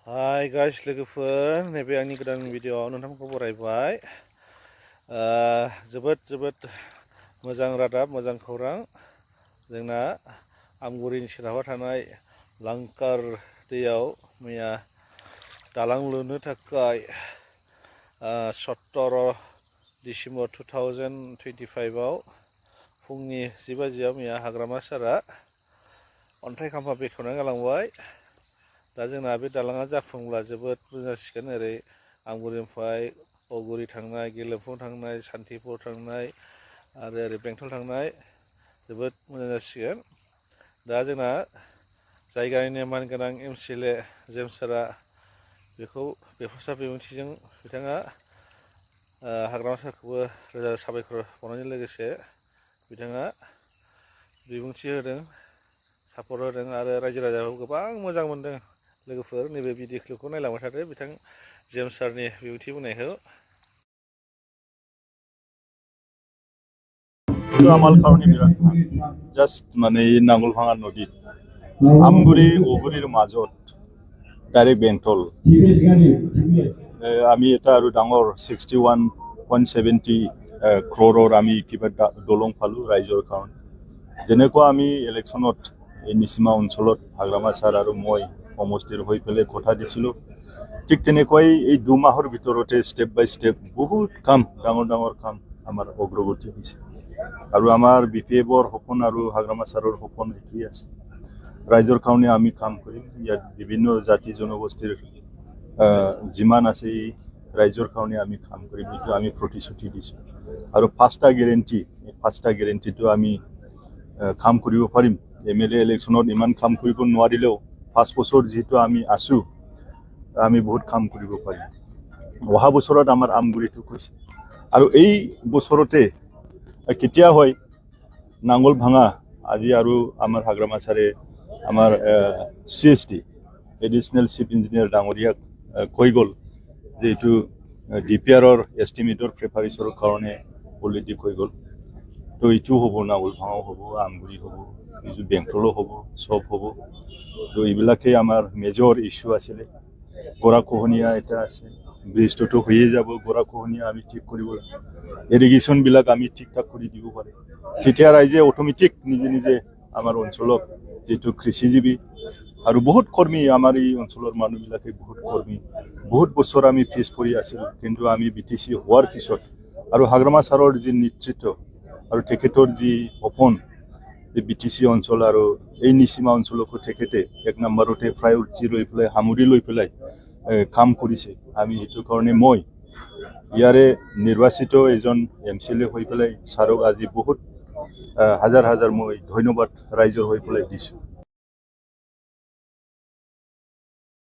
Hai guys, लोगोफोर नैबे आंनि गोदान भिडिअ'आव नोंथांमोनखौ बरायबाय। जोबोद मोजां रादाब, मोजां खौरां। जोंना आमगुरिनि सोनाबहा थानाय लांकार दैयाव मैया दालां लुनो थाखाय 17 डिसेम्बर 2025 आव फुंनि 10 बाजियाव मैया हाग्रामा सारआ अन्थाइ खाम्फा बेखेवना गालांबाय। दा जोंना बे दालाङा जाफुंब्ला जोबोद मोजां जासिगोन। ओरै आमगुरिनिफ्राय अगुरि थांनाय, गेलेफु थांनाय, सान्थिफुर थांनाय आरो ओरै बेंटल थांनाय जोबोद मोजां जासिगोन। दा जोंना जायगानिनो मानगोनां MCLA जेम्स सारआ बेखौ बेफोरसा बिबुंथिजों बिथाङा हाग्रामा सारखौबो रोजा साबायखर बावनायजों लोगोसे बिथाङा बिबुंथि होदों, सापर्ट होदों आरो रायजो राजाखौ गोबां मोजां मोनदों। लोगोफोर नैबे भिडिअ क्लिपखौ नायलांबाय थादो बिथां जेम्स सारनि बिबुंथि बुंनायखौ। आमाल खारनि बिराद জাস্ট মানে নাঙ্গলভাঙা নদী আমগুৰি অগুৰিৰ মাজত ডাইৰেক্ট বেংটল আমি এটা আৰু ডাঙৰ 61.70 ক্ৰ'ৰৰ আমি কিবা দলং পালো ৰাইজৰ কাৰণে। যেনেকুৱা আমি ইলেকশ্যনত এই নিচিমা অঞ্চলত হাগ্ৰামা ছাৰ আৰু মই সমষ্টিৰ হৈ পেলাই কথা দিছিলোঁ, ঠিক তেনেকুৱাই এই 2 মাহৰ ভিতৰতে ষ্টেপ বাই ষ্টেপ বহুত কাম, ডাঙৰ কাম আমাৰ অগ্ৰগতি হৈছে। আৰু আমাৰ BPFৰ সপোন আৰু হাগ্ৰামা ছাৰৰ সপোন একেই আছে। ৰাইজৰ কাৰণে আমি কাম কৰিম। ইয়াত বিভিন্ন জাতি জনগোষ্ঠীৰ যিমান আছে এই ৰাইজৰ কাৰণে আমি কাম কৰিম, এইটো আমি প্ৰতিশ্ৰুতি দিছোঁ। আৰু 5টা গেৰেণ্টিটো আমি কাম কৰিব পাৰিম। MLA ইলেকশ্যনত ইমান কাম কৰিব নোৱাৰিলেও 5 বছৰ যিহেতু আমি আছোঁ, আমি বহুত কাম কৰিব পাৰিম। অহা বছৰত আমাৰ আমগুৰিটো কৈছে আৰু এই বছৰতে কেতিয়া হয় নাঙ্গল ভাঙা আজি আৰু আমাৰ হাগ্ৰামা ছাৰে আমাৰ CSD এডিশনেল চিফ ইঞ্জিনিয়াৰ ডাঙৰীয়াক কৈ গ'ল যে এইটো DPRৰ এষ্টিমেটৰ প্ৰিপাৰেশ্যনৰ কাৰণে অলৰেডি কৈ গ'ল। তো এইটো হ'ব, নাঙ্গল ভাঙাও হ'ব, আমগুৰি হ'ব, এইটো বেংটলো হ'ব, চব হ'ব। তো এইবিলাকেই আমাৰ মেজৰ ইস্যু আছিলে। গৰাখহনীয়া এটা আছে, ব্ৰিজটোতো হৈয়ে যাব, গৰাখহনীয়া আমি ঠিক কৰিব লাগে, ইৰিগেশ্যনবিলাক আমি ঠিক ঠাক কৰি দিব পাৰিম। তেতিয়া ৰাইজে অট'মেটিক নিজে আমাৰ অঞ্চলত যিটো কৃষিজীৱী আৰু বহুত কৰ্মী, আমাৰ এই অঞ্চলৰ মানুহবিলাকে বহুত কৰ্মী, বহুত বছৰ আমি পিছ পৰি আছিলোঁ। কিন্তু আমি BTC হোৱাৰ পিছত আৰু হাগ্ৰামা ছাৰৰ যি নেতৃত্ব আৰু তেখেতৰ যি সপোন, যে BTC অঞ্চল আৰু এই নিচিমা অঞ্চলকো তেখেতে 1 নম্বৰতে প্ৰায়ৰিটি লৈ পেলাই, সামৰি লৈ পেলাই কাম কৰিছে। আমি সেইটো কাৰণে মই ইয়াৰে নিৰ্বাচিত এজন MCLA হৈ পেলাই ছাৰক আজি বহুত হাজাৰ মই ধন্যবাদ ৰাইজৰ হৈ পেলাই দিছোঁ।